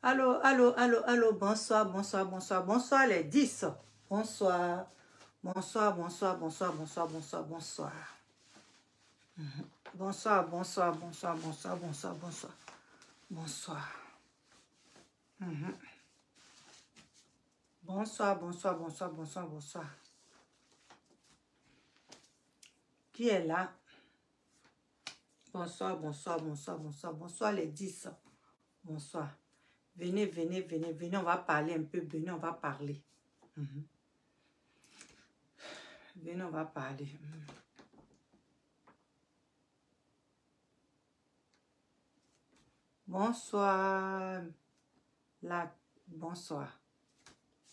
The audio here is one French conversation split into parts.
Allô, allô, allô, allô, bonsoir, bonsoir, bonsoir, bonsoir les 10. Bonsoir, bonsoir, bonsoir, bonsoir, bonsoir, bonsoir, bonsoir. Bonsoir, bonsoir, bonsoir, bonsoir, bonsoir, bonsoir, bonsoir. Bonsoir, bonsoir, bonsoir, bonsoir, bonsoir. Qui est là? Bonsoir, bonsoir, bonsoir, bonsoir, bonsoir les 10. Bonsoir. Venez, venez, venez, venez, on va parler un peu, venez, on va parler. Venez, on va parler. Bonsoir. Là, bonsoir.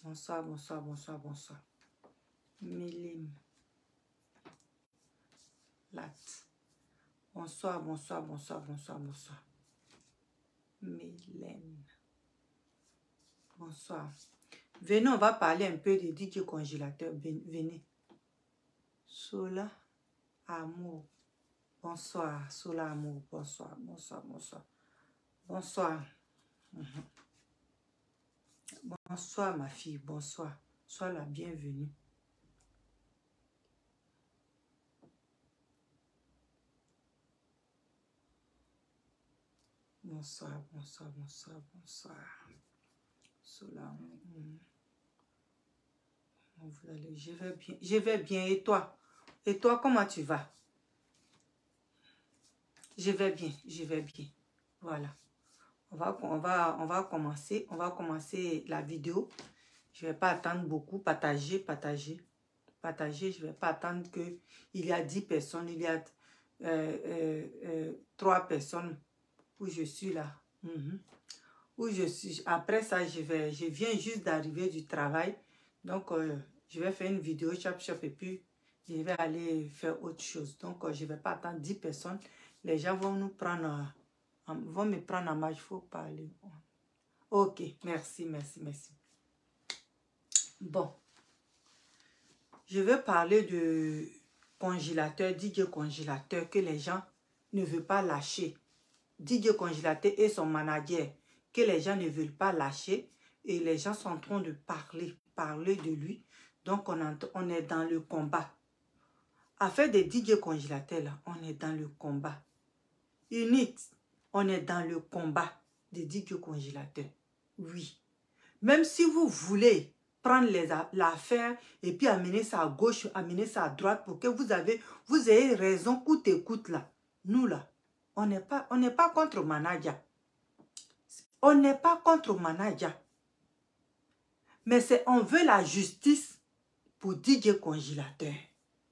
Bonsoir, bonsoir, bonsoir, bonsoir. Mélim. Lat. Bonsoir, bonsoir, bonsoir, bonsoir, bonsoir. Mélène. Bonsoir. Venez, on va parler un peu de DJ congélateur. Venez. Sola, amour. Bonsoir, Sola, amour. Bonsoir, bonsoir, bonsoir. Bonsoir. Bonsoir, ma fille. Bonsoir. Sois la bienvenue. Bonsoir, bonsoir, bonsoir, bonsoir. Sola, vous allez, je vais bien. Je vais bien. Et toi? Et toi, comment tu vas? Je vais bien. Je vais bien. Voilà. On va commencer la vidéo. Je ne vais pas attendre beaucoup. Partager, partager, partager. Je ne vais pas attendre que il y a 10 personnes. Il y a 3 personnes où je suis là. Où je suis. Après ça, je viens juste d'arriver du travail. Donc, je vais faire une vidéo chap chap et puis je vais aller faire autre chose. Donc, je ne vais pas attendre 10 personnes. Les gens vont nous prendre... vont me prendre en marche, il faut parler. Ok, merci, merci, merci. Bon. Je vais parler de congélateur, DJ congélateur que les gens ne veulent pas lâcher. DJ congélateur et son manager que les gens ne veulent pas lâcher. Et les gens sont en train de parler de lui. Donc, on est dans le combat. À faire des DJ congélateurs, là, on est dans le combat. Unix. On est dans le combat des DJ congélateurs. Oui. Même si vous voulez prendre l'affaire et puis amener ça à gauche, amener ça à droite pour que vous ayez raison, coûte et coûte là. Nous là, on n'est pas contre manager. On n'est pas contre manager. Mais on veut la justice pour DJ congélateur.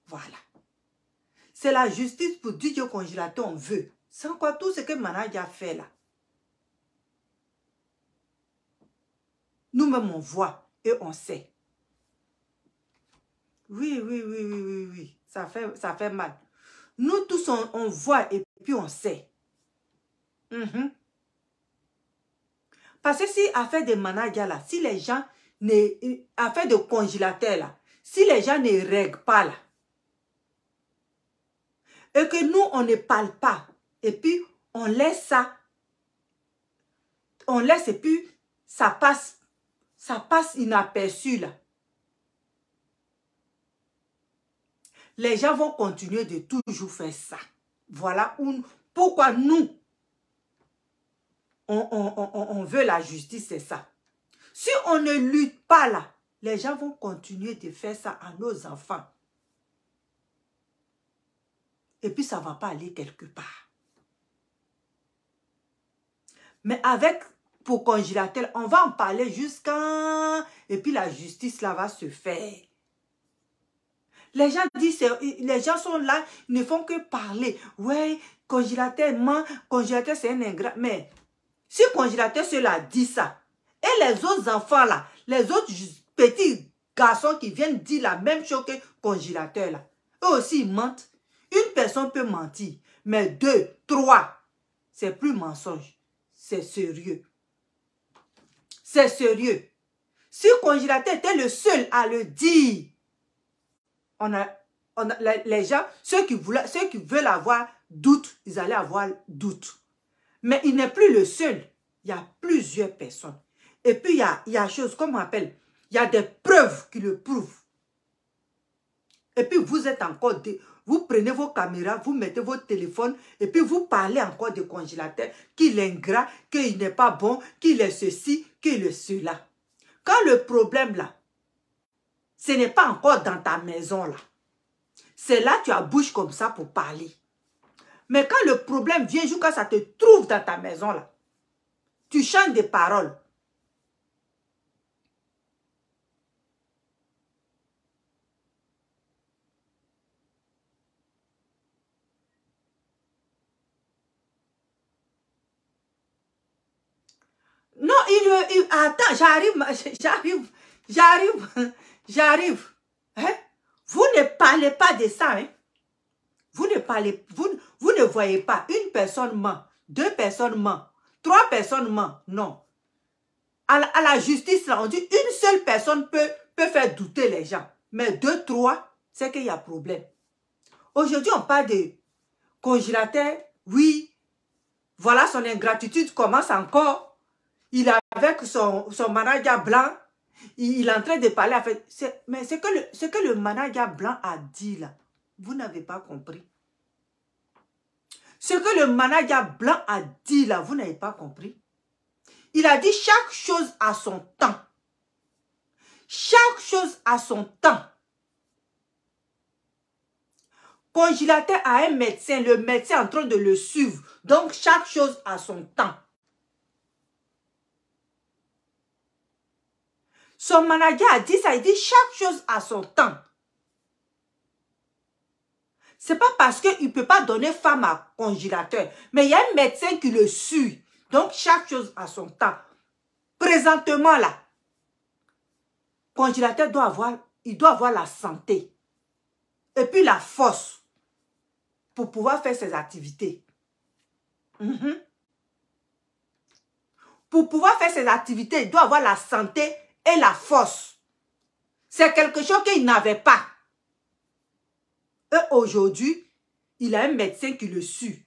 Voilà. C'est la justice pour DJ congélateur, on veut. Sans quoi tout ce que manager fait là. Nous-mêmes on voit et on sait. Oui, oui, oui, oui, oui, oui. Ça fait mal. Nous tous on voit et puis on sait. Parce que si affaire de manager là, si les gens affaire de congélateur là, si les gens ne règlent pas là, et que nous on ne parle pas, et puis on laisse ça, on laisse et puis ça passe inaperçu là. Les gens vont continuer de toujours faire ça. Voilà pourquoi nous, on veut la justice, c'est ça. Si on ne lutte pas là, les gens vont continuer de faire ça à nos enfants. Et puis ça ne va pas aller quelque part. Mais pour congélateur, on va en parler jusqu'à... Et puis la justice là va se faire. Les gens disent, les gens sont là, ils ne font que parler. Ouais, congélateur ment, congélateur c'est un ingrat. Mais si congélateur cela dit ça, et les autres enfants là, les autres petits garçons qui viennent dire la même chose que congélateur là, eux aussi ils mentent. Une personne peut mentir, mais 2, 3, c'est plus mensonge. C'est sérieux. C'est sérieux. Si congélateur était le seul à le dire, les gens, ceux qui veulent avoir doute, ils allaient avoir doute. Mais il n'est plus le seul. Il y a plusieurs personnes. Et puis, il y a chose, comme on appelle, il y a des preuves qui le prouvent. Et puis, vous êtes encore... Vous prenez vos caméras, vous mettez votre téléphone, et puis vous parlez encore de congélateur, qu'il est ingrat, qu'il n'est pas bon, qu'il est ceci, qu'il est cela. Quand le problème là, ce n'est pas encore dans ta maison là. C'est là que tu as bouche comme ça pour parler. Mais quand le problème vient jusqu'à ça te trouve dans ta maison là, tu chantes des paroles. Non, attends, j'arrive. Hein? Vous ne parlez pas de ça, hein? Vous ne voyez pas. Une personne ment, 2 personnes mentent, 3 personnes mentent. Non. À la justice, là, on dit une seule personne peut faire douter les gens. Mais 2, 3, c'est qu'il y a problème. Aujourd'hui, on parle de congélateur. Oui, voilà son ingratitude commence encore. Il est avec son manager blanc. Il est en train de parler. Mais ce que le manager blanc a dit là, vous n'avez pas compris. Ce que le manager blanc a dit là, vous n'avez pas compris. Il a dit chaque chose à son temps. Chaque chose à son temps. Congélateur a un médecin, le médecin est en train de le suivre. Donc chaque chose à son temps. Son manager a dit ça, il dit chaque chose à son temps. C'est pas parce qu'il ne peut pas donner femme à congélateur, mais il y a un médecin qui le suit. Donc chaque chose à son temps. Présentement là, congélateur doit avoir la santé et puis la force pour pouvoir faire ses activités. Pour pouvoir faire ses activités, il doit avoir la santé et la force. C'est quelque chose qu'il n'avait pas. Et aujourd'hui, il a un médecin qui le suit.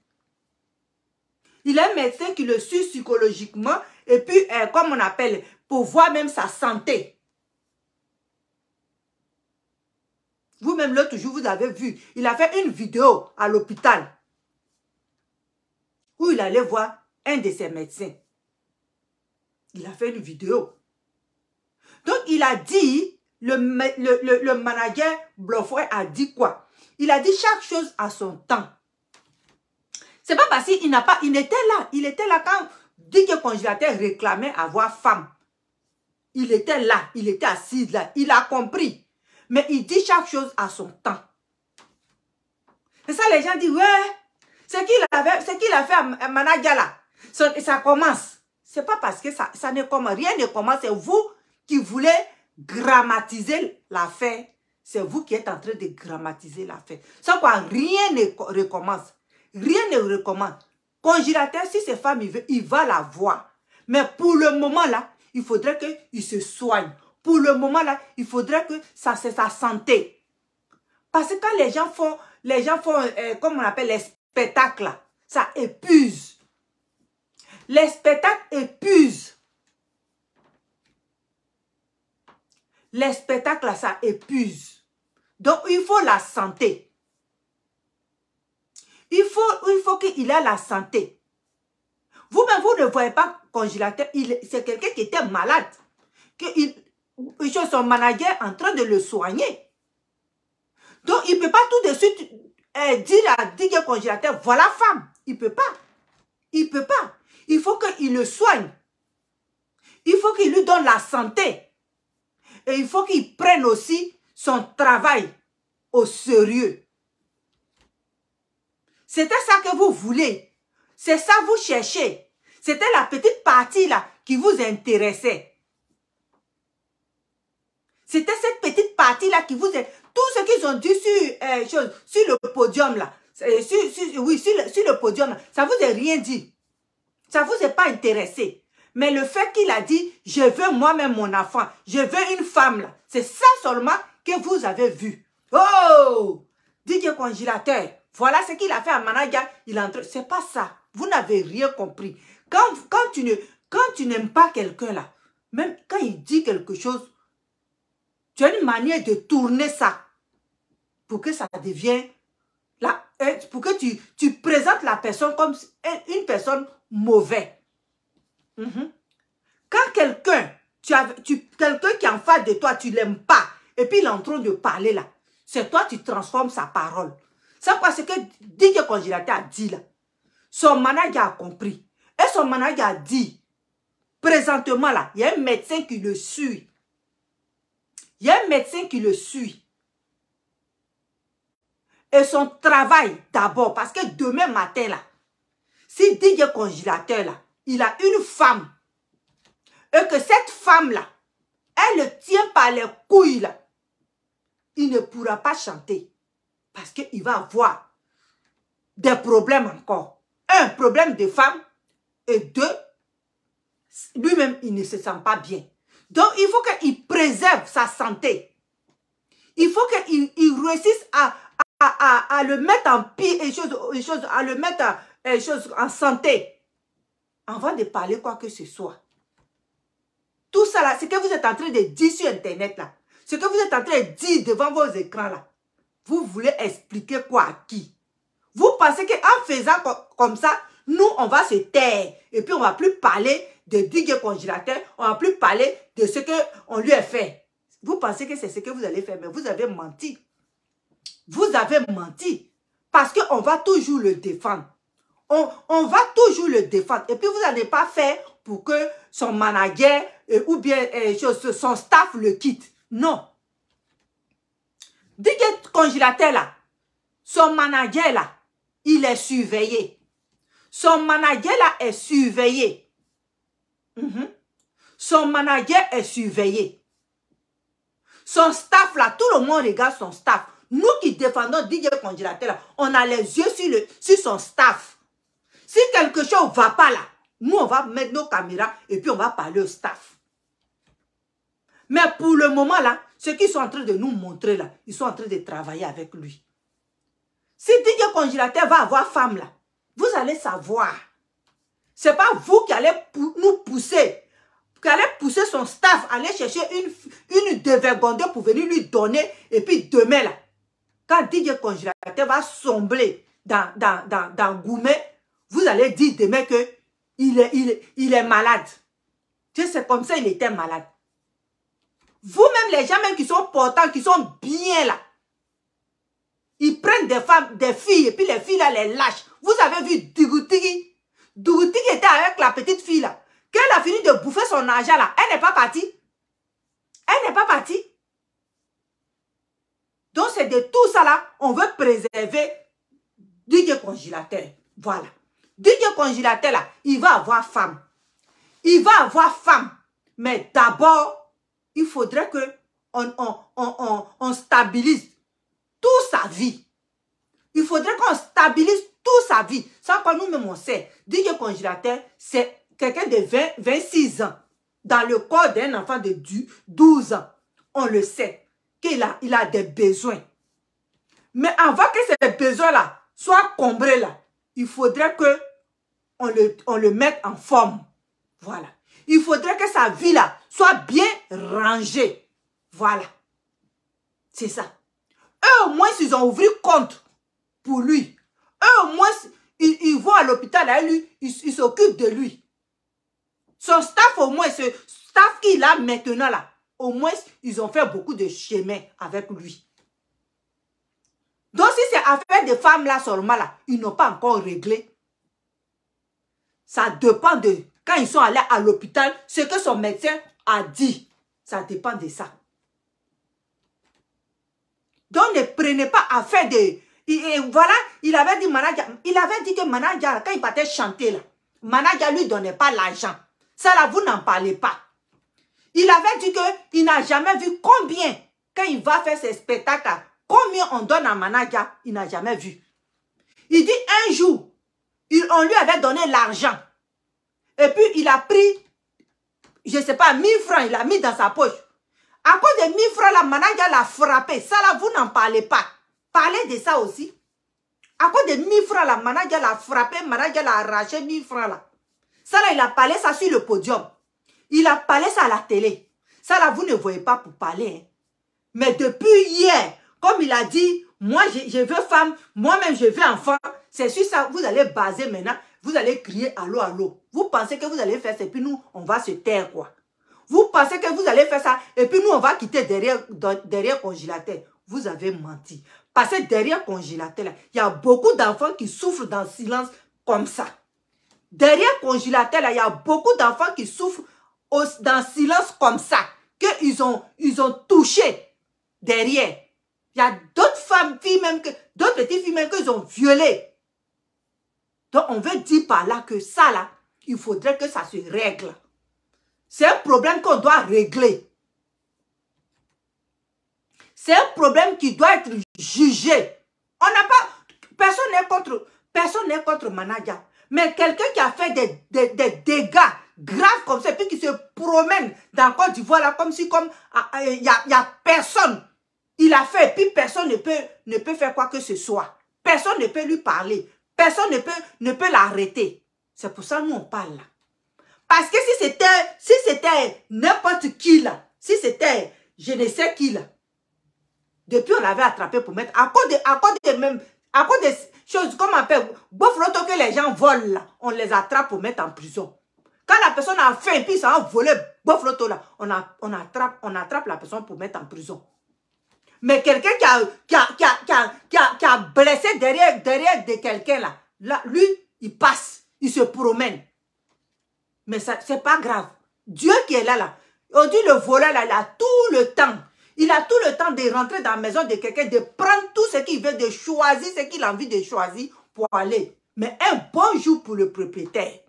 Il a un médecin qui le suit psychologiquement et puis, comme on appelle, pour voir même sa santé. Vous-même, l'autre jour, vous avez vu, il a fait une vidéo à l'hôpital où il allait voir un de ses médecins. Il a fait une vidéo. Donc, il a dit, le manager Bluffway a dit quoi? Il a dit chaque chose à son temps. C'est pas parce qu'il n'a pas, il était là quand DJ Congélateur réclamait avoir femme. Il était là, il était assis là, il a compris. Mais il dit chaque chose à son temps. Et ça, les gens disent, ouais, ce qu'il a fait à manager là, ça commence. C'est pas parce que ça ne commence, rien ne commence, c'est vous qui voulez grammatiser l'affaire. C'est vous qui êtes en train de grammatiser l'affaire. Sans quoi, rien ne recommence. Rien ne recommence. Congélateur, si ces femmes, il va la voir. Mais pour le moment là, il faudrait qu'il se soigne. Pour le moment là, il faudrait que ça c'est sa santé. Parce que quand les gens font comme on appelle les spectacles là, ça épuise. Les spectacles épuisent. Les spectacles là, ça épuise. Donc, il faut la santé. Il faut qu'il ait la santé. Vous-même, vous ne voyez pas congélateur. C'est quelqu'un qui était malade. Son manager est en train de le soigner. Donc, il ne peut pas tout de suite dire que congélateur, voilà femme. Il ne peut pas. Il ne peut pas. Il faut qu'il le soigne. Il faut qu'il lui donne la santé. Et il faut qu'il prenne aussi son travail au sérieux. C'était ça que vous voulez. C'est ça que vous cherchez. C'était la petite partie là qui vous intéressait. C'était cette petite partie là qui vous... Tout ce qu'ils ont dit sur le podium là, sur le podium là, ça vous a rien dit. Ça vous est pas intéressé. Mais le fait qu'il a dit, je veux moi-même mon enfant, je veux une femme là, c'est ça seulement que vous avez vu. Oh! DJ Congélateur, voilà ce qu'il a fait à manager, il entre. C'est pas ça. Vous n'avez rien compris. Quand Quand tu n'aimes pas quelqu'un là, même quand il dit quelque chose, tu as une manière de tourner ça pour que ça devienne, pour que tu présentes la personne comme une personne mauvaise. Quand quelqu'un qui est en face de toi, tu ne l'aimes pas, et puis il est en train de parler là, c'est toi qui transformes sa parole. C'est quoi ce que DJ Congélateur a dit là? Son manager a compris. Et son manager a dit, présentement là, il y a un médecin qui le suit. Il y a un médecin qui le suit. Et son travail d'abord, parce que demain matin là, si DJ Congélateur là, il a une femme, et que cette femme là, elle le tient par les couilles là, il ne pourra pas chanter. Parce qu'il va avoir des problèmes encore. Un, problème de femme. Et deux, lui-même, il ne se sent pas bien. Donc, il faut qu'il préserve sa santé. Il faut qu'il réussisse à le mettre en pied à le mettre en santé. Avant de parler quoi que ce soit. Tout ça là, ce que vous êtes en train de dire sur Internet là, ce que vous êtes en train de dire devant vos écrans là, vous voulez expliquer quoi à qui? Vous pensez qu'en faisant comme ça, nous, on va se taire. Et puis, on ne va plus parler de DJ Congélateur. On ne va plus parler de ce qu'on lui a fait. Vous pensez que c'est ce que vous allez faire, mais vous avez menti. Vous avez menti. Parce qu'on va toujours le défendre. On va toujours le défendre. Et puis, vous n'allez pas faire pour que son manager ou bien son staff le quitte. Non. DJ Congélateur là, son manager là, il est surveillé. Son manager là est surveillé. Son manager est surveillé. Son staff là, tout le monde regarde son staff. Nous qui défendons DJ Congélateur là, on a les yeux sur son staff. Si quelque chose ne va pas là, nous on va mettre nos caméras et puis on va parler au staff. Mais pour le moment là, ce qu'ils sont en train de nous montrer là, ils sont en train de travailler avec lui. Si DJ Congélateur va avoir femme là, vous allez savoir. Ce n'est pas vous qui allez nous pousser, qui allez pousser son staff, aller chercher une dévergondée pour venir lui donner. Et puis demain là, quand DJ Congélateur va sombrer dans Goumet, vous allez dire demain qu'il est malade. C'est comme ça il était malade. Vous-même, les gens même qui sont portants, qui sont bien là, ils prennent des femmes, des filles, et puis les filles là les lâchent. Vous avez vu Dougoutigi? Dougoutigi était avec la petite fille là. Quand elle a fini de bouffer son argent là, elle n'est pas partie. Elle n'est pas partie. Donc c'est de tout ça là, on veut préserver DJ Congélateur. Voilà. DJ Congélateur là, il va avoir femme. Il va avoir femme. Mais d'abord, il faudrait que on stabilise toute sa vie. Il faudrait qu'on stabilise toute sa vie. Sans quoi nous-mêmes on sait. DJ Congélateur, c'est quelqu'un de 26 ans. Dans le corps d'un enfant de 12 ans. On le sait. Qu'il a des besoins. Mais avant que ces besoins-là soient comblés là, il faudrait que on le mette en forme. Voilà. Il faudrait que sa vie là soit bien rangée. Voilà. C'est ça. Eux au moins ils ont ouvert compte pour lui. Eux au moins ils vont à l'hôpital à lui, ils s'occupent de lui. Son staff au moins, ce staff qu'il a maintenant là, au moins ils ont fait beaucoup de chemin avec lui. Donc si c'est affaire de femmes là seulement là, ils n'ont pas encore réglé. Ça dépend de quand ils sont allés à l'hôpital, ce que son médecin a dit. Ça dépend de ça. Donc ne prenez pas affaire de... Et voilà, il avait dit que manager, quand il partait chanter là, manager lui donnait pas l'argent. Ça là, vous n'en parlez pas. Il avait dit qu'il n'a jamais vu combien, quand il va faire ses spectacles, combien on donne à manager, il n'a jamais vu. Il dit un jour, on lui avait donné l'argent. Et puis il a pris, je ne sais pas, 1000 francs, il a mis dans sa poche. À cause de 1000 francs, la manager l'a frappé. Ça là, vous n'en parlez pas. Parlez de ça aussi. À cause de 1000 francs, la manager l'a frappé, manager l'a arraché 1000 francs là. Ça là, il a parlé ça sur le podium. Il a parlé ça à la télé. Ça là, vous ne voyez pas pour parler. Hein. Mais depuis hier, comme il a dit, moi je veux femme, moi-même je veux enfant. C'est sur ça, vous allez baser maintenant. Vous allez crier allô, allô. Vous pensez que vous allez faire ça et puis nous, on va se taire quoi. Vous pensez que vous allez faire ça et puis nous, on va quitter derrière congélateur. Vous avez menti. Parce que derrière congélateur, là, il y a beaucoup d'enfants qui souffrent dans le silence comme ça. Derrière congélateur, là, il y a beaucoup d'enfants qui souffrent dans le silence comme ça. Qu'ils ont touché derrière. Il y a d'autres femmes, filles même, d'autres petites filles même qu'ils ont violées. Donc, on veut dire par là que ça, là, il faudrait que ça se règle. C'est un problème qu'on doit régler. C'est un problème qui doit être jugé. On n'a pas... Personne n'est contre Manadia. Mais quelqu'un qui a fait des dégâts graves comme ça, puis qui se promène dans Côte d'Ivoire, là, comme si il y a personne. Il a fait, puis personne ne peut faire quoi que ce soit. Personne ne peut lui parler. Personne ne peut l'arrêter. C'est pour ça que nous, on parle là. Parce que si c'était n'importe qui là, si c'était je ne sais qui là, depuis on l'avait attrapé pour mettre, à cause des choses, comme on appelle, Bofloto que les gens volent là, on les attrape pour mettre en prison. Quand la personne a faim, puis ça a volé Bofloto là, on attrape la personne pour mettre en prison. Mais quelqu'un qui a blessé derrière de quelqu'un là, lui, il passe, il se promène. Mais c'est pas grave. Dieu qui est là, on dit le voleur là, il a tout le temps. Il a tout le temps de rentrer dans la maison de quelqu'un, de prendre tout ce qu'il veut, de choisir ce qu'il a envie de choisir pour aller. Mais un bon jour pour le propriétaire.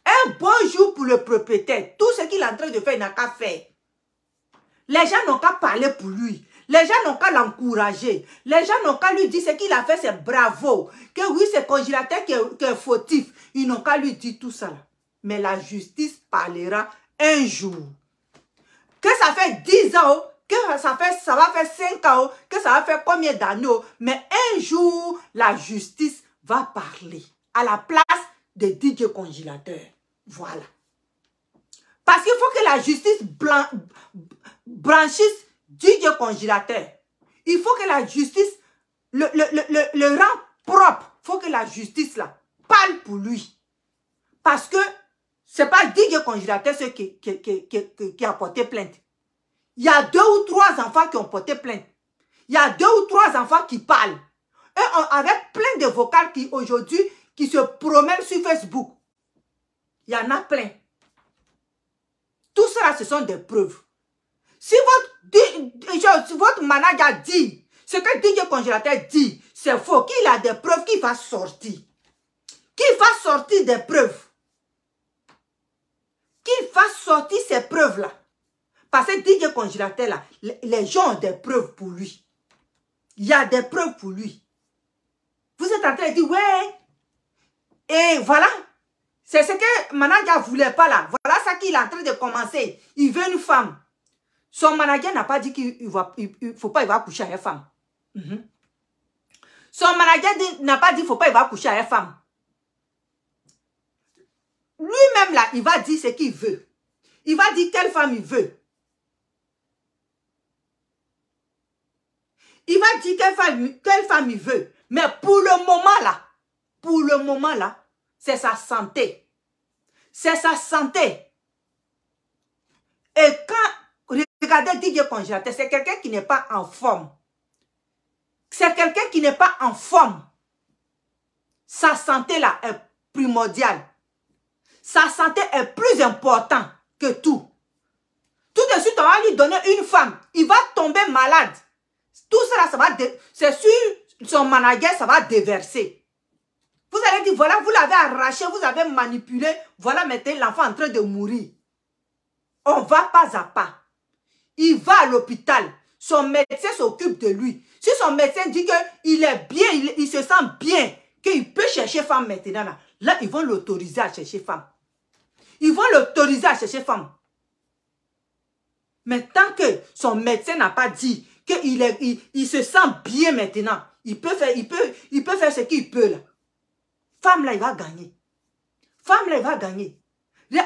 Un bon jour pour le propriétaire. Tout ce qu'il est en train de faire, il n'a qu'à faire. Les gens n'ont qu'à parler pour lui. Les gens n'ont qu'à l'encourager. Les gens n'ont qu'à lui dire ce qu'il a fait, c'est bravo. Que oui, c'est congélateur qui est fautif. Ils n'ont qu'à lui dire tout ça là. Mais la justice parlera un jour. Que ça fait 10 ans, que ça va faire 5 ans, que ça va faire combien d'années, mais un jour, la justice va parler à la place de DJ Congélateur. Voilà. Parce qu'il faut que la justice branchisse DJ Congélateur. Il faut que la justice le rend propre. Il faut que la justice là parle pour lui. Parce que c'est pas DJ Congélateur ceux qui a porté plainte. Il y a 2 ou 3 enfants qui ont porté plainte. Il y a 2 ou 3 enfants qui parlent. Et avec plein de vocales qui aujourd'hui qui se promènent sur Facebook. Il y en a plein. Tout cela, ce sont des preuves. Si votre manager dit, ce que DJ Congélateur dit, c'est faux, qu'il a des preuves, qu'il va sortir. Qu'il va sortir des preuves. Qu'il va sortir ces preuves-là. Parce que DJ Congélateur, là, les gens ont des preuves pour lui. Il y a des preuves pour lui. Vous êtes en train de dire, ouais. Et voilà. C'est ce que manager ne voulait pas là. Voilà ça qu'il est en train de commencer. Il veut une femme. Son manager n'a pas dit qu'il ne faut pas, il va coucher avec une femme. Son manager n'a pas dit qu'il ne faut pas, il va coucher avec une femme. Lui-même là, il va dire ce qu'il veut. Il va dire quelle femme il veut. Il va dire quelle femme il veut. Mais pour le moment là, c'est sa santé. C'est sa santé. Et quand, regardez DJ Congélateur, c'est quelqu'un qui n'est pas en forme. C'est quelqu'un qui n'est pas en forme. Sa santé là est primordiale. Sa santé est plus importante que tout. Tout de suite, on va lui donner une femme. Il va tomber malade. Tout cela, c'est sur son manager, ça va déverser. Vous allez dire, voilà, vous l'avez arraché, vous avez manipulé. Voilà maintenant l'enfant en train de mourir. On va pas à pas. Il va à l'hôpital. Son médecin s'occupe de lui. Si son médecin dit qu'il est bien, il se sent bien, qu'il peut chercher femme maintenant, là, ils vont l'autoriser à chercher femme. Ils vont l'autoriser à chercher femme. Mais tant que son médecin n'a pas dit qu'il se sent bien maintenant, il peut faire ce qu'il peut là. Femme là, il va gagner. Femme, là, elle va gagner. Un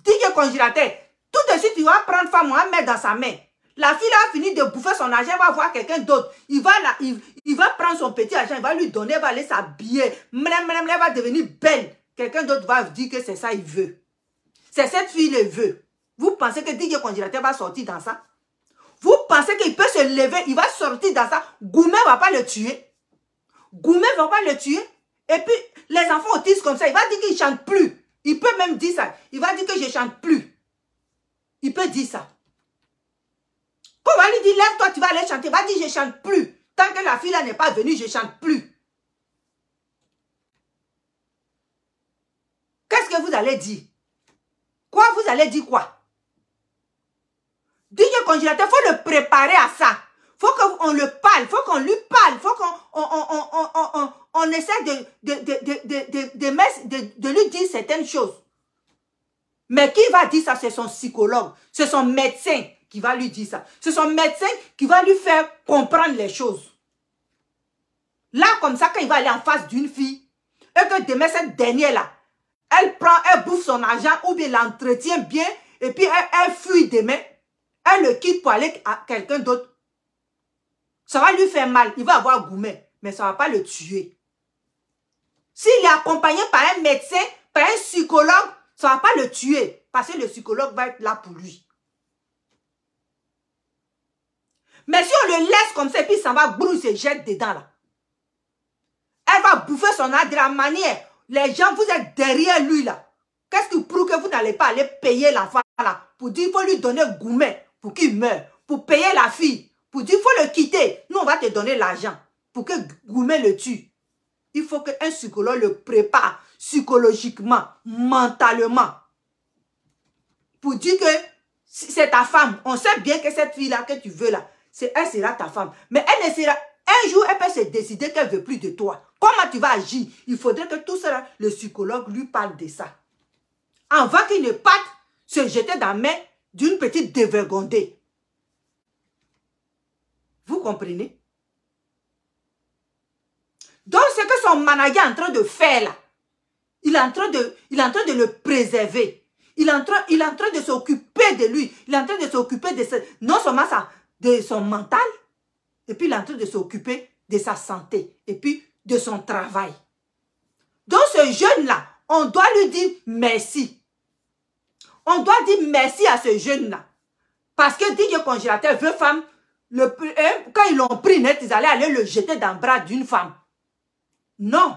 DJ congélateur, tout de suite, il va prendre femme, on va mettre dans sa main. La fille a fini de bouffer son argent, elle va voir quelqu'un d'autre. Il va prendre son petit argent, il va lui donner, elle va aller s'habiller. Elle va devenir belle. Quelqu'un d'autre va dire que c'est ça qu'il veut. C'est cette fille le veut. Vous pensez que DJ congélateur va sortir dans ça? Vous pensez qu'il peut se lever, il va sortir dans ça? Goumé ne va pas le tuer. Goumé ne va pas le tuer. Et puis, les enfants autistes comme ça, il va dire qu'il ne chante plus. Il peut même dire ça. Il va dire que je ne chante plus. Il peut dire ça. Quand on va lui dire, lève-toi, tu vas aller chanter. Il va dire, je ne chante plus. Tant que la fille là n'est pas venue, je ne chante plus. Qu'est-ce que vous allez dire? Quoi, vous allez dire quoi? DJ congélateur, il faut le préparer à ça. Il faut qu'on le parle, il faut qu'on lui parle, il faut qu'on essaie de lui dire certaines choses. Mais qui va dire ça? C'est son psychologue, c'est son médecin qui va lui dire ça. C'est son médecin qui va lui faire comprendre les choses. Là, comme ça, quand il va aller en face d'une fille, et que demain, cette dernière-là, elle bouffe son argent ou bien l'entretient bien, et puis elle fuit demain, elle le quitte pour aller à quelqu'un d'autre. Ça va lui faire mal, il va avoir gourmet, mais ça ne va pas le tuer. S'il est accompagné par un médecin, par un psychologue, ça ne va pas le tuer, parce que le psychologue va être là pour lui. Mais si on le laisse comme ça, et puis ça va brouiller, se jette dedans là. Elle va bouffer son âge de la manière. Les gens, vous êtes derrière lui là. Qu'est-ce qui prouve que vous n'allez pas aller payer l'enfant là? Pour dire qu'il faut lui donner gourmet pour qu'il meure. Pour payer la fille. Pour dire qu'il faut le quitter. Nous, on va te donner l'argent pour que gourmet le tue. Il faut qu'un psychologue le prépare psychologiquement, mentalement. Pour dire que c'est ta femme. On sait bien que cette fille-là que tu veux là, elle sera ta femme. Mais elle ne sera... Un jour, elle peut se décider qu'elle ne veut plus de toi. Comment tu vas agir? Il faudrait que tout cela, le psychologue lui parle de ça. Avant qu'il ne parte se jeter dans la main d'une petite dévergondée. Vous comprenez? Donc, ce que son manager est en train de faire là, il est en train de le préserver. Il est en train de s'occuper de lui. Il est en train de s'occuper non seulement de son mental, et puis il est en train de s'occuper de sa santé, et puis de son travail. Donc ce jeune-là, on doit lui dire merci. On doit dire merci à ce jeune-là. Parce que DJ congélateur veut femme, quand ils l'ont pris net, ils allaient aller le jeter dans le bras d'une femme. Non.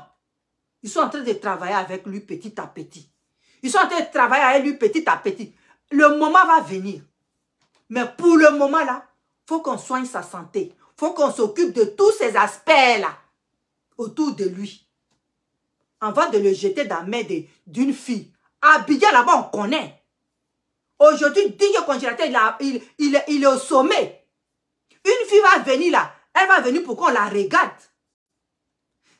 Ils sont en train de travailler avec lui petit à petit. Ils sont en train de travailler avec lui petit à petit. Le moment va venir. Mais pour le moment là, il faut qu'on soigne sa santé. Il faut qu'on s'occupe de tous ces aspects-là autour de lui. Avant de le jeter dans la main d'une fille. À Abidjan, là-bas, on connaît. Aujourd'hui, DJ congélateur, il est au sommet. Une fille va venir là. Elle va venir pour qu'on la regarde.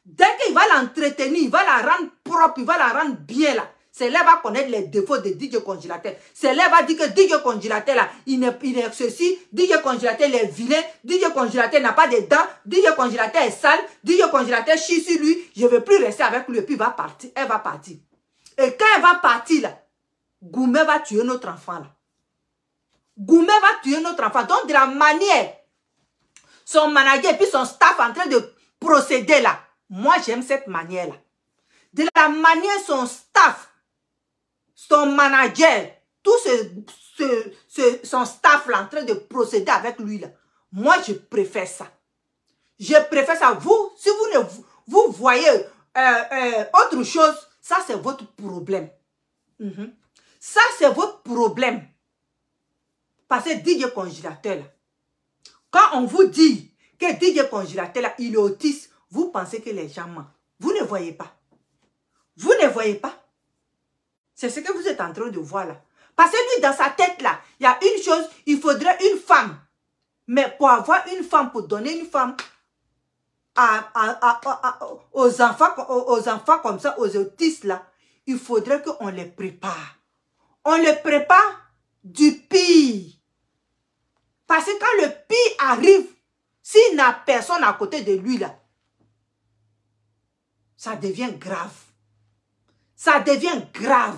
Dès qu'il va l'entretenir, il va la rendre propre, il va la rendre bien là. C'est là va connaître les défauts de DJ congélateur. C'est là va dire que DJ congélateur là, il est ceci, DJ congélateur il est vilain, DJ congélateur n'a pas de dents, DJ congélateur est sale, DJ congélateur chie sur lui, je ne veux plus rester avec lui et puis il va partir, elle va partir. Et quand elle va partir là, Goumé va tuer notre enfant là. Goumé va tuer notre enfant. Donc de la manière, son manager et puis son staff en train de procéder là, moi j'aime cette manière là. De la manière son staff, son manager, tout son staff là en train de procéder avec lui là. Moi, je préfère ça. Je préfère ça. Vous, si vous voyez autre chose, ça c'est votre problème. Ça c'est votre problème. Parce que DJ congélateur là, quand on vous dit que DJ congélateur là, il est autiste, vous pensez que les gens mentent. Vous ne voyez pas. Vous ne voyez pas. C'est ce que vous êtes en train de voir là. Parce que lui, dans sa tête là, il y a une chose, il faudrait une femme. Mais pour avoir une femme, pour donner une femme aux enfants comme ça, aux autistes là, il faudrait qu'on les prépare. On les prépare du pire. Parce que quand le pire arrive, s'il n'a personne à côté de lui là, ça devient grave. ça devient grave.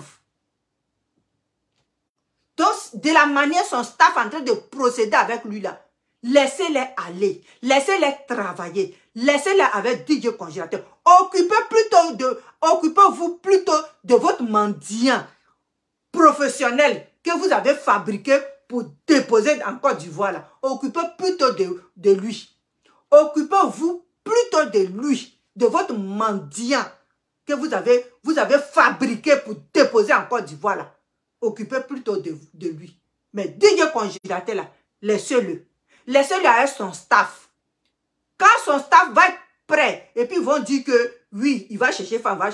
Donc, de la manière son staff est en train de procéder avec lui là, laissez-les aller, laissez-les travailler, laissez-les avec DJ congélateur. Occupez-vous plutôt de votre mendiant professionnel que vous avez fabriqué pour déposer en Côte d'Ivoire là. Occupez plutôt de lui. Occupez-vous plutôt de lui, de votre mendiant que vous avez fabriqué pour déposer en Côte d'Ivoire là. Occupez plutôt de lui. Mais DJ congélateur là, laissez-le. Laissez-le avec son staff. Quand son staff va être prêt, et puis ils vont dire que oui, il va chercher femme, On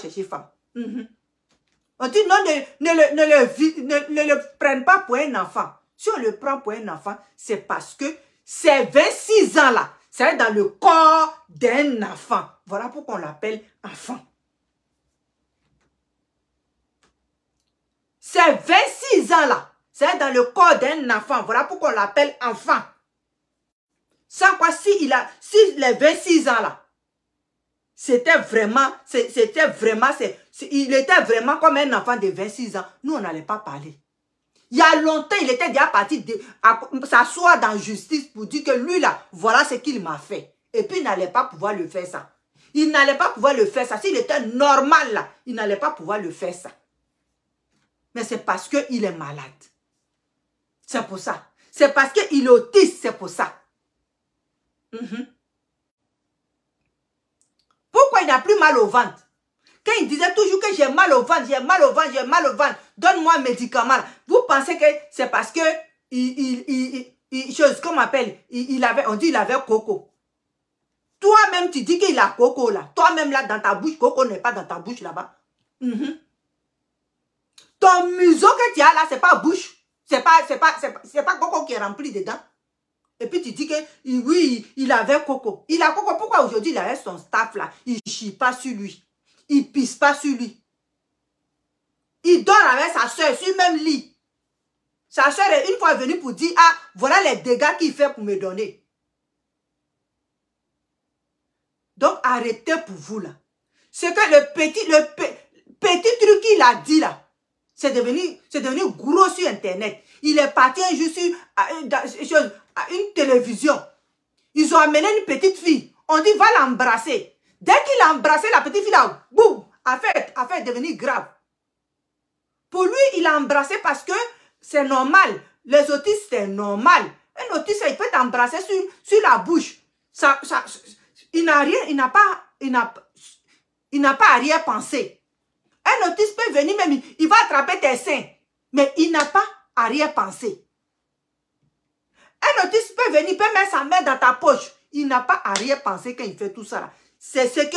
dit non, ne le prenne pas pour un enfant. Si on le prend pour un enfant, c'est parce que ces 26 ans là, c'est dans le corps d'un enfant. Voilà pourquoi on l'appelle enfant. Ces 26 ans là, c'est dans le corps d'un enfant. Voilà pourquoi on l'appelle enfant. Sans quoi, si les 26 ans là, il était vraiment comme un enfant de 26 ans, nous on n'allait pas parler. Il y a longtemps, il était déjà parti s'asseoir dans la justice pour dire que lui là, voilà ce qu'il m'a fait. Et puis il n'allait pas pouvoir le faire ça. Il n'allait pas pouvoir le faire ça. S'il était normal là, il n'allait pas pouvoir le faire ça. Mais c'est parce qu'il est malade. C'est pour ça. C'est parce qu'il est autiste, c'est pour ça. Pourquoi il n'a plus mal au ventre? Quand il disait toujours que j'ai mal au ventre, j'ai mal au ventre, j'ai mal au ventre, donne-moi un médicament. Vous pensez que c'est parce que comment on appelle, on dit il avait coco. Toi-même, tu dis qu'il a coco là. Toi-même là, dans ta bouche, coco n'est pas dans ta bouche là-bas. Ton museau que tu as là, c'est pas bouche. C'est pas coco qui est rempli dedans. Et puis tu dis que oui, il avait coco. Il a coco. Pourquoi aujourd'hui il avait son staff là? Il ne chie pas sur lui. Il pisse pas sur lui. Il dort avec sa soeur sur le même lit. Sa soeur est une fois venue pour dire, ah, voilà les dégâts qu'il fait pour me donner. Donc arrêtez pour vous là. C'est que le petit truc qu'il a dit là, c'est devenu gros sur Internet. Il est parti un jour à une télévision. Ils ont amené une petite fille. On dit, va l'embrasser. Dès qu'il a embrassé la petite fille là, boum, affaire est devenue grave. Pour lui, il a embrassé parce que c'est normal. Les autistes, c'est normal. Un autiste, il peut t'embrasser sur la bouche. Il n'a pas arrière-pensée. Un autiste peut venir même, il va attraper tes seins. Mais il n'a pas arrière-pensée. Un autiste peut venir, peut mettre sa main dans ta poche. Il n'a pas arrière-pensée quand il fait tout ça. C'est ce que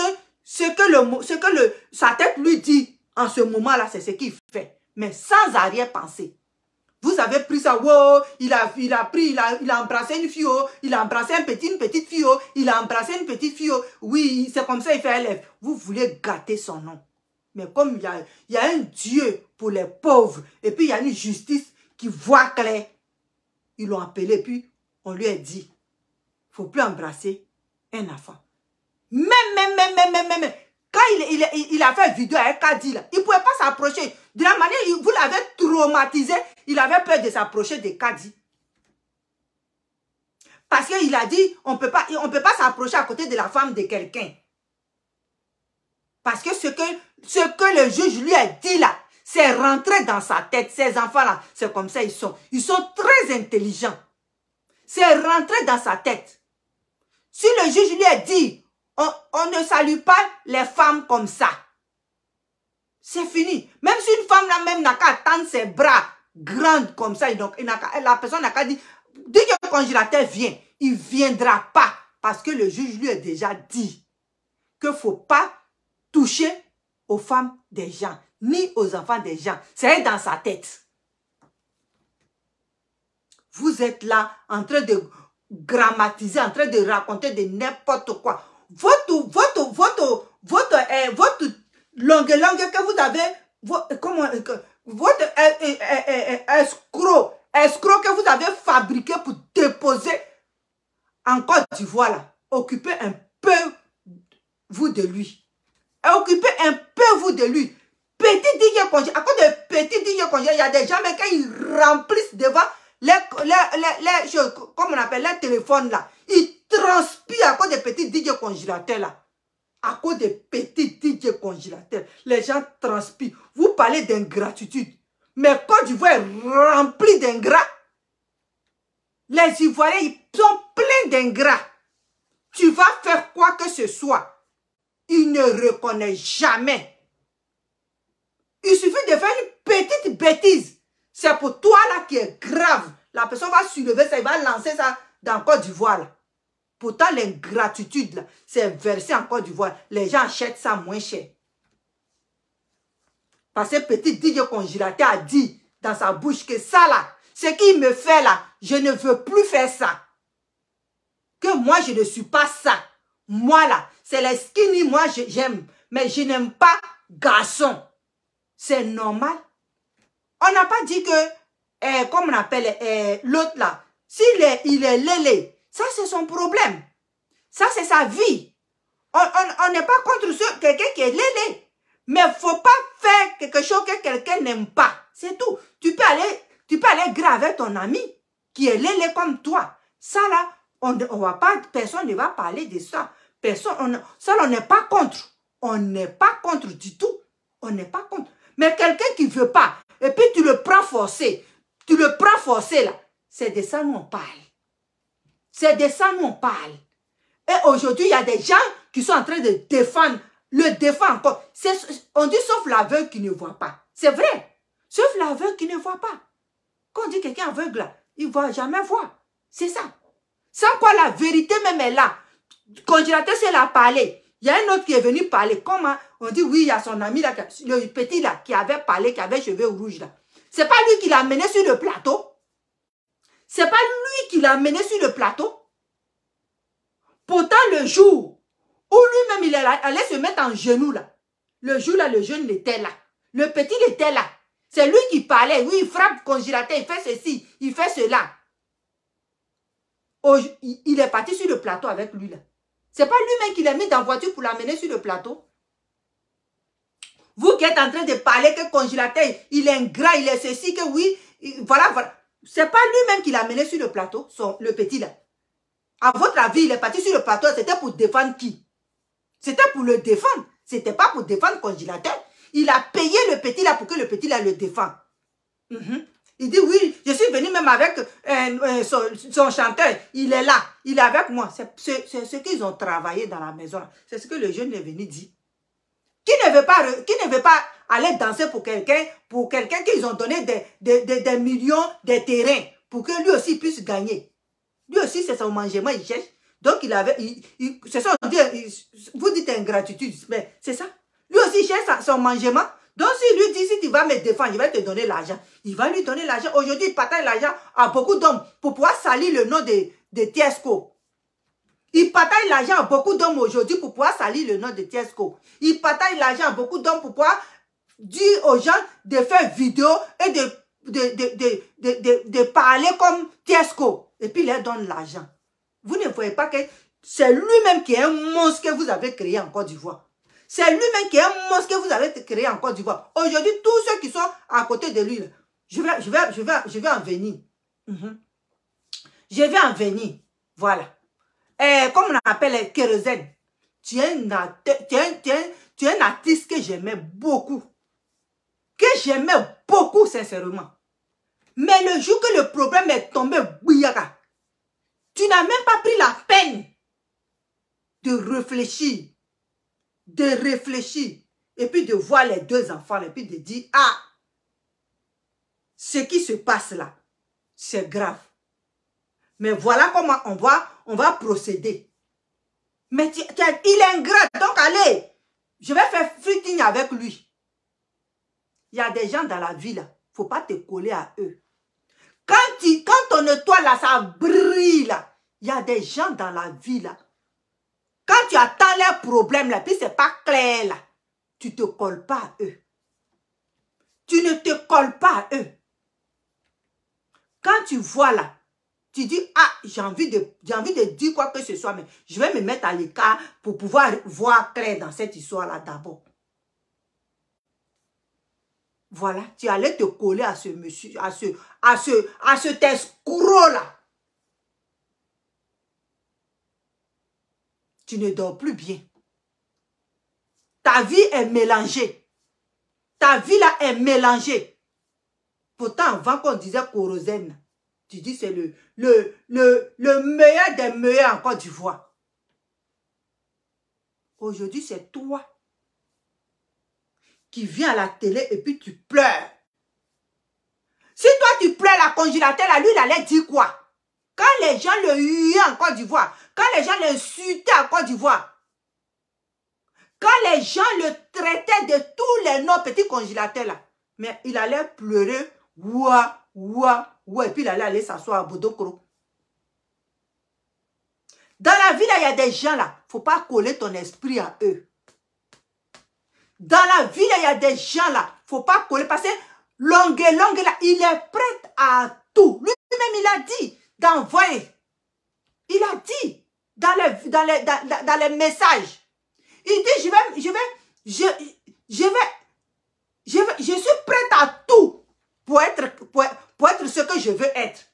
sa tête lui dit en ce moment-là, c'est ce qu'il fait. Mais sans arrière-pensée. Vous avez pris ça, wow, il a embrassé une fille, oh, il a embrassé une petite fille, oh, il a embrassé une petite fille, oh. Oui, c'est comme ça il fait élève. Vous voulez gâter son nom. Mais comme il y a un Dieu pour les pauvres, et puis il y a une justice qui voit clair, ils l'ont appelé, puis on lui a dit, il ne faut plus embrasser un enfant. Même, quand il a fait vidéo avec Kadi, là, il ne pouvait pas s'approcher. De la manière, vous l'avez traumatisé, il avait peur de s'approcher de Kadi. Parce qu'il a dit, on ne peut pas s'approcher à côté de la femme de quelqu'un. Parce que ce que le juge lui a dit là, c'est rentré dans sa tête. Ces enfants-là, c'est comme ça ils sont. Ils sont très intelligents. C'est rentré dans sa tête. Si le juge lui a dit, on ne salue pas les femmes comme ça. C'est fini. Même si une femme là même n'a qu'à tendre ses bras grands comme ça, donc la personne n'a qu'à dire, dès que le congélateur vient, il ne viendra pas. Parce que le juge lui a déjà dit qu'il ne faut pas toucher aux femmes des gens, ni aux enfants des gens. C'est dans sa tête. Vous êtes là en train de grammatiser, en train de raconter de n'importe quoi. Votre longue que vous avez, votre escroc que vous avez fabriqué pour déposer en Côte d'Ivoire là, occupez un peu vous de lui. Occupez un peu vous de lui. petit DJ congé, à cause de petit DJ congé, il y a des gens, mais quand ils remplissent devant les choses, comme on appelle les téléphones là, ils transpirent à cause des petits DJ congélateurs là. À cause des petits DJ congélateurs, les gens transpirent. Vous parlez d'ingratitude. Mais Côte d'Ivoire est remplie d'ingrats. Les Ivoiriens, ils sont pleins d'ingrats. Tu vas faire quoi que ce soit. Ils ne reconnaissent jamais. Il suffit de faire une petite bêtise. C'est pour toi là qui est grave. La personne va soulever ça, il va lancer ça dans Côte d'Ivoire. Pourtant, l'ingratitude là, c'est versé en Côte d'Ivoire. Les gens achètent ça moins cher. Parce que petit DJ congélateur a dit dans sa bouche que ça là, ce qu'il me fait là, je ne veux plus faire ça. Que moi, je ne suis pas ça. Moi là, c'est les skinny, moi j'aime. Mais je n'aime pas garçon. C'est normal. On n'a pas dit que, comme on appelle l'autre là, il est lélé, ça c'est son problème. Ça c'est sa vie. On n'est pas contre quelqu'un qui est lélé. Mais il ne faut pas faire quelque chose que quelqu'un n'aime pas. C'est tout. Tu peux aller grave avec ton ami qui est lélé comme toi. Ça là, on va pas, personne ne va parler de ça. Personne, ça on n'est pas contre. On n'est pas contre du tout. On n'est pas contre. Mais quelqu'un qui ne veut pas, et puis tu le prends forcé. Tu le prends forcé là. C'est de ça nous on parle. C'est de ça nous on parle. Et aujourd'hui, il y a des gens qui sont en train de défendre. Le défend encore. On dit sauf l'aveugle qui ne voit pas. C'est vrai. Sauf l'aveugle qui ne voit pas. Quand on dit quelqu'un aveugle, il ne va jamais voir. C'est ça. Sans quoi la vérité même est là. Congélateur, c'est la parler. Il y a un autre qui est venu parler. Comment on dit oui, il y a son ami là, le petit là, qui avait parlé, qui avait cheveux rouges là. C'est pas lui qui l'a amené sur le plateau. C'est pas lui qui l'a amené sur le plateau. Pourtant, le jour où lui-même, il allait se mettre en genoux là. Le jour là, le jeune il était là. Le petit il était là. C'est lui qui parlait. Oui, il frappe congélateur, il fait ceci, il fait cela. Il est parti sur le plateau avec lui là. C'est pas lui-même qui l'a mis dans la voiture pour l'amener sur le plateau. Vous qui êtes en train de parler que congélateur, il est ingrat, il est ceci, que oui, voilà, voilà. C'est pas lui-même qui l'a amené sur le plateau, le petit là. À votre avis, il est parti sur le plateau, c'était pour défendre qui? C'était pour le défendre. C'était pas pour défendre le congélateur. Il a payé le petit là pour que le petit là le défende. Il dit oui, je suis venu même avec son chanteur. Il est là. Il est avec moi. C'est ce qu'ils ont travaillé dans la maison. C'est ce que le jeune est venu dire. Qui ne veut pas aller danser pour quelqu'un qu'ils ont donné des millions de terrains pour que lui aussi puisse gagner. Lui aussi, c'est son mangement, il cherche. Donc, c'est ça, vous dites ingratitude, mais c'est ça. Lui aussi, il cherche son mangement. Donc, s'il lui dit, si tu vas me défendre, je vais te donner l'argent. Il va lui donner l'argent. Aujourd'hui, il partage l'argent à beaucoup d'hommes pour pouvoir salir le nom de Tiesco. Il partage l'argent à beaucoup d'hommes aujourd'hui pour pouvoir salir le nom de Tiesco. Il partage l'argent à beaucoup d'hommes pour pouvoir dire aux gens de faire vidéo et de parler comme Tiesco. Et puis, il leur donne l'argent. Vous ne voyez pas que c'est lui-même qui est un monstre que vous avez créé en Côte d'Ivoire. C'est lui-même qui est un monstre que vous avez créé en Côte d'Ivoire. Aujourd'hui, tous ceux qui sont à côté de lui, là, je vais en venir. Je vais en venir. Voilà. Comme on appelle Kérosène. Tu es un artiste que j'aimais beaucoup. Que j'aimais beaucoup, sincèrement. Mais le jour que le problème est tombé, bouillaka, tu n'as même pas pris la peine de réfléchir. Et puis de voir les deux enfants. Et puis de dire, ah, ce qui se passe là, c'est grave. Mais voilà comment on va procéder. Mais il est ingrat. Donc allez, je vais faire footing avec lui. Il y a des gens dans la vie là. Il ne faut pas te coller à eux. Quand ton étoile là, ça brille là. Il y a des gens dans la vie là. Quand tu attends leurs problèmes là, puis c'est pas clair là. Tu ne te colles pas à eux. Tu ne te colles pas à eux. Quand tu vois là, tu dis, ah, j'ai envie de dire quoi que ce soit, mais je vais me mettre à l'écart pour pouvoir voir clair dans cette histoire-là d'abord. Voilà, tu allais te coller à ce monsieur, à cet escroc-là. Tu ne dors plus bien. Ta vie est mélangée. Ta vie là est mélangée. Pourtant, avant qu'on disait kérosène, tu dis c'est le meilleur des meilleurs en Côte d'Ivoire. Aujourd'hui, c'est toi qui viens à la télé et puis tu pleures. Si toi tu pleures, la congélateur, là, lui, il allait dire quoi? Quand les gens le huaient en Côte d'Ivoire, quand les gens l'insultaient en Côte d'Ivoire, quand les gens le traitaient de tous les noms petits congélateurs, là, mais il allait pleurer, ouah, et puis il allait aller s'asseoir à Bodokoro. Dans la vie, là, il y a des gens, là, il ne faut pas coller ton esprit à eux. Dans la vie, il y a des gens là, il ne faut pas coller parce que longue, là, il est prêt à tout. Lui-même, il a dit d'envoyer. Il a dit dans les messages. Il dit, je suis prêt à tout pour être ce que je veux être.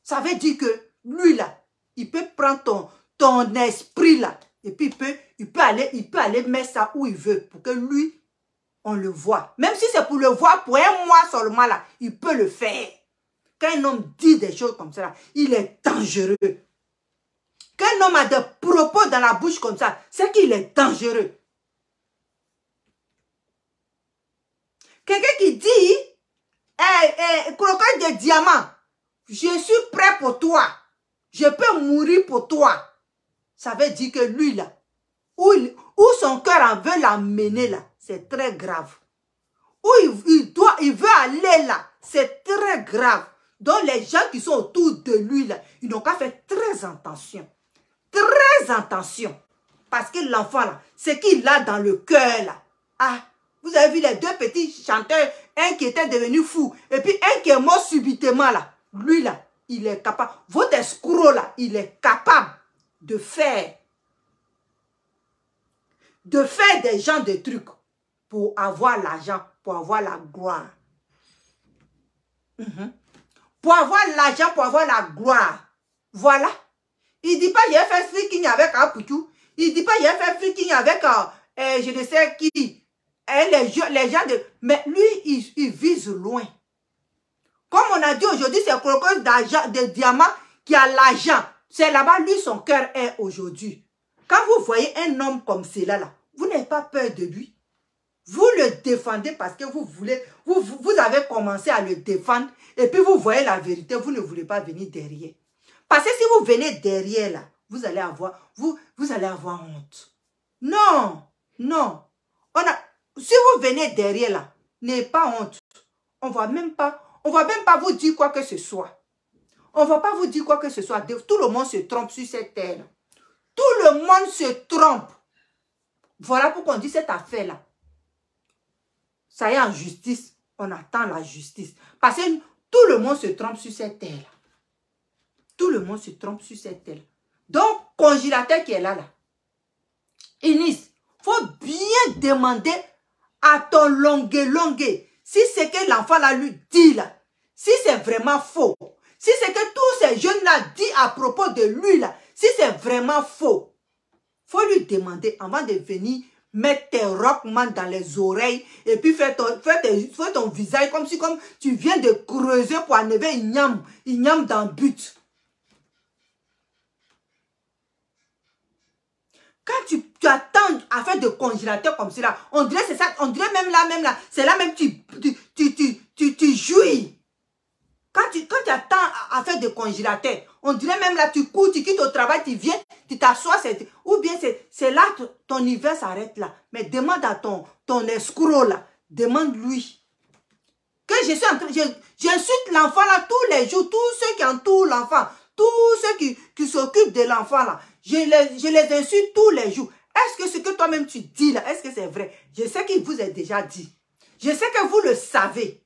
Ça veut dire que lui là, il peut prendre ton esprit là. Et puis, il peut aller mettre ça où il veut pour que lui, on le voit. Même si c'est pour le voir pour un mois seulement, là, il peut le faire. Quand un homme dit des choses comme ça, là, il est dangereux. Quand un homme a des propos dans la bouche comme ça, c'est qu'il est dangereux. Quelqu'un qui dit, crocodile de diamant, je suis prêt pour toi. Je peux mourir pour toi. Ça veut dire que lui, là, où son cœur en veut l'amener, là, c'est très grave. Où il veut aller, là, c'est très grave. Donc, les gens qui sont autour de lui, là, ils n'ont qu'à faire très attention. Très attention. Parce que l'enfant, là, ce qu'il a dans le cœur, là. Ah, vous avez vu les deux petits chanteurs, un qui était devenu fou, et puis un qui est mort subitement, là. Lui, là, il est capable. Votre escroc, là, il est capable de faire des gens des trucs pour avoir l'argent, pour avoir la gloire. Pour avoir l'argent, pour avoir la gloire. Voilà. Il ne dit pas, il a fait freaking avec Apoutou. Il ne dit pas, il a fait freaking avec, je ne sais qui. Les gens de... Mais lui, il vise loin. Comme on a dit aujourd'hui, c'est crocodile d'argent, de diamant qui a l'argent. C'est là-bas, lui, son cœur est aujourd'hui. Quand vous voyez un homme comme cela, là, vous n'avez pas peur de lui. Vous le défendez parce que vous voulez, vous avez commencé à le défendre et puis vous voyez la vérité, vous ne voulez pas venir derrière. Parce que si vous venez derrière, là, vous allez avoir honte. Non, non. Si vous venez derrière, là, n'ayez pas honte. On va même pas vous dire quoi que ce soit. On ne va pas vous dire quoi que ce soit. Tout le monde se trompe sur cette terre. Tout le monde se trompe. Voilà pourquoi on dit cette affaire-là. Ça y est, en justice, on attend la justice. Parce que tout le monde se trompe sur cette terre-là. Tout le monde se trompe sur cette terre. Donc, congélateur qui est là, Inis, il faut bien demander à ton longue. Si c'est que l'enfant là lui dit là, si c'est vraiment faux, si c'est que tous ces jeunes-là disent à propos de lui là, si c'est vraiment faux, il faut lui demander avant de venir mettre tes rockman dans les oreilles et puis faire ton visage comme si tu viens de creuser pour enlever une igname dans le but. Quand tu attends à faire de congélateur comme cela, on dirait c'est ça, on dirait même là, c'est là même tu jouis. Quand tu attends à faire de congélateur, on dirait même là, tu cours, tu quittes au travail, tu viens, tu t'assois, ou bien c'est là ton hiver s'arrête là. Mais demande à ton escroc là, demande-lui. Que je suis en train, j'insulte l'enfant là tous les jours, tous ceux qui entourent l'enfant, tous ceux qui s'occupent de l'enfant là, je les insulte tous les jours. Est-ce que ce que toi-même tu dis là, est-ce que c'est vrai? Je sais qu'il vous a déjà dit. Je sais que vous le savez.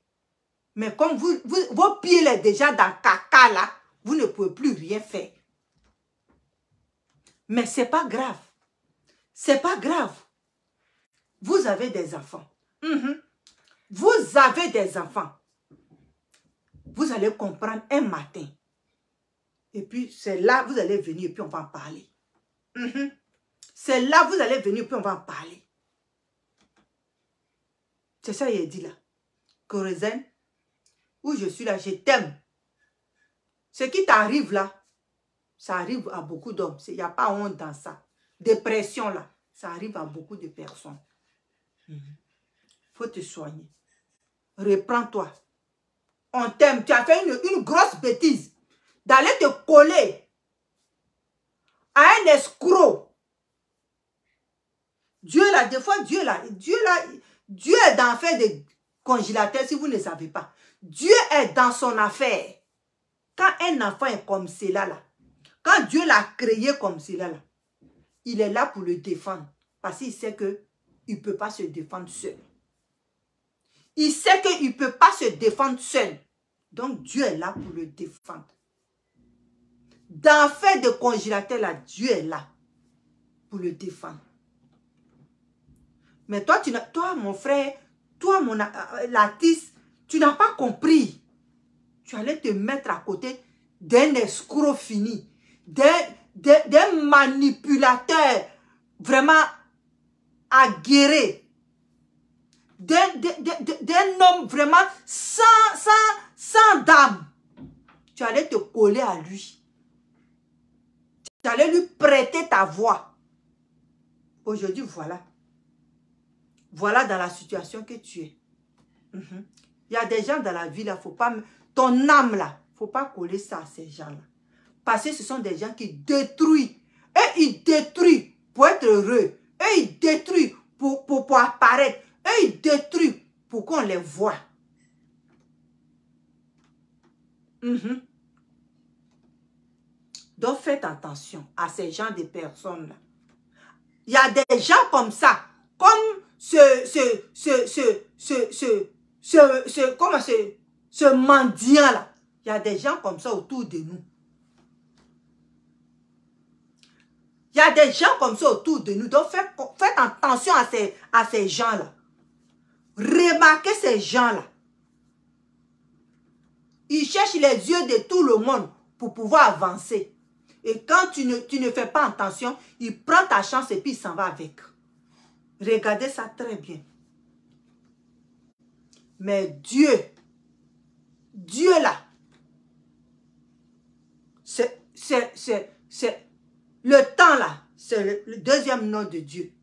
Mais comme vos pieds sont déjà dans le caca là, vous ne pouvez plus rien faire. Mais ce n'est pas grave. C'est pas grave. Vous avez des enfants. vous avez des enfants, vous allez comprendre un matin. Et puis, c'est là, vous allez venir, et puis on va en parler. C'est là, vous allez venir, puis on va en parler. C'est ça, il a dit là. Corézène, où je suis là, je t'aime. Ce qui t'arrive là, ça arrive à beaucoup d'hommes. Il n'y a pas honte dans ça. Dépression là, ça arrive à beaucoup de personnes. Faut te soigner. Reprends-toi. On t'aime. Tu as fait une grosse bêtise d'aller te coller à un escroc. Dieu là, des fois, Dieu est dans l'affaire des congélateurs si vous ne savez pas. Dieu est dans son affaire. Quand un enfant est comme cela là, quand Dieu l'a créé comme cela là, il est là pour le défendre. Parce qu'il sait qu'il ne peut pas se défendre seul. Il sait qu'il ne peut pas se défendre seul. Donc Dieu est là pour le défendre. Dans l'affaire de congélateur là, Dieu est là pour le défendre. Mais toi, toi mon frère, toi l'artiste, tu n'as pas compris. Tu allais te mettre à côté d'un escroc fini, d'un manipulateur vraiment aguerri, d'un homme vraiment sans dame. Tu allais te coller à lui. Tu allais lui prêter ta voix. Aujourd'hui, voilà. Voilà dans la situation que tu es. Il y a des gens dans la vie, là, faut pas... Ton âme, là, il ne faut pas coller ça à ces gens-là. Parce que ce sont des gens qui détruisent. Et ils détruisent pour être heureux. Et ils détruisent pour apparaître. Et ils détruisent pour qu'on les voit. Donc faites attention à ces gens de personnes-là. Il y a des gens comme ça. Comme ce mendiant-là. Il y a des gens comme ça autour de nous. Il y a des gens comme ça autour de nous. Donc faites attention à ces gens-là. Remarquez ces gens-là. Ils cherchent les yeux de tout le monde pour pouvoir avancer. Et quand tu ne fais pas attention, il prend ta chance et puis il s'en va avec. Regardez ça très bien. Mais Dieu là, c'est le temps là, c'est le deuxième nom de Dieu.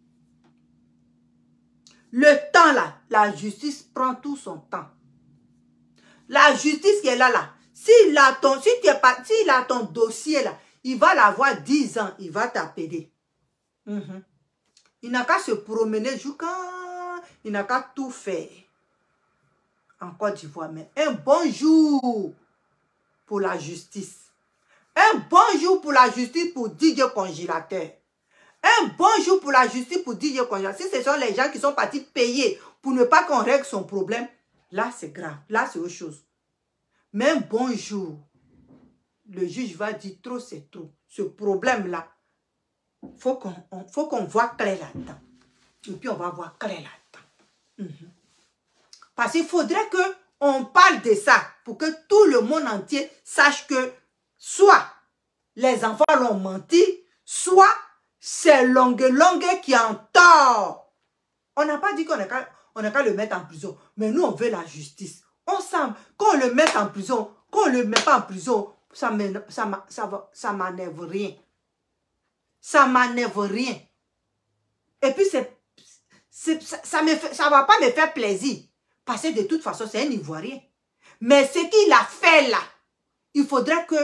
Le temps là, la justice prend tout son temps. La justice qui est là, s'il a ton dossier là, il va l'avoir 10 ans, il va t'appeler. Il n'a qu'à se promener jusqu'à... Il n'a qu'à tout faire. En Côte d'Ivoire, mais un bon jour pour la justice. Un bon jour pour la justice pour DJ Congélateur. Un bon jour pour la justice pour DJ Congélateur. Si ce sont les gens qui sont partis payer pour ne pas qu'on règle son problème, là c'est grave. Là c'est autre chose. Mais un bon jour, le juge va dire trop c'est trop. Ce problème-là, faut qu'on voit clair là-dedans. Et puis on va voir clair là-dedans. Parce qu'il faudrait qu'on parle de ça pour que tout le monde entier sache que soit les enfants l'ont menti, soit c'est Longue qui est en tort. On n'a pas dit qu'on n'a qu'à le mettre en prison. Mais nous, on veut la justice. On sent qu'on le mette en prison, qu'on ne le met pas en prison, ça m'enlève rien. Ça m'enlève rien. Et puis, ça ne va pas me faire plaisir. Parce que de toute façon, c'est un Ivoirien. Mais ce qu'il a fait là, il faudrait que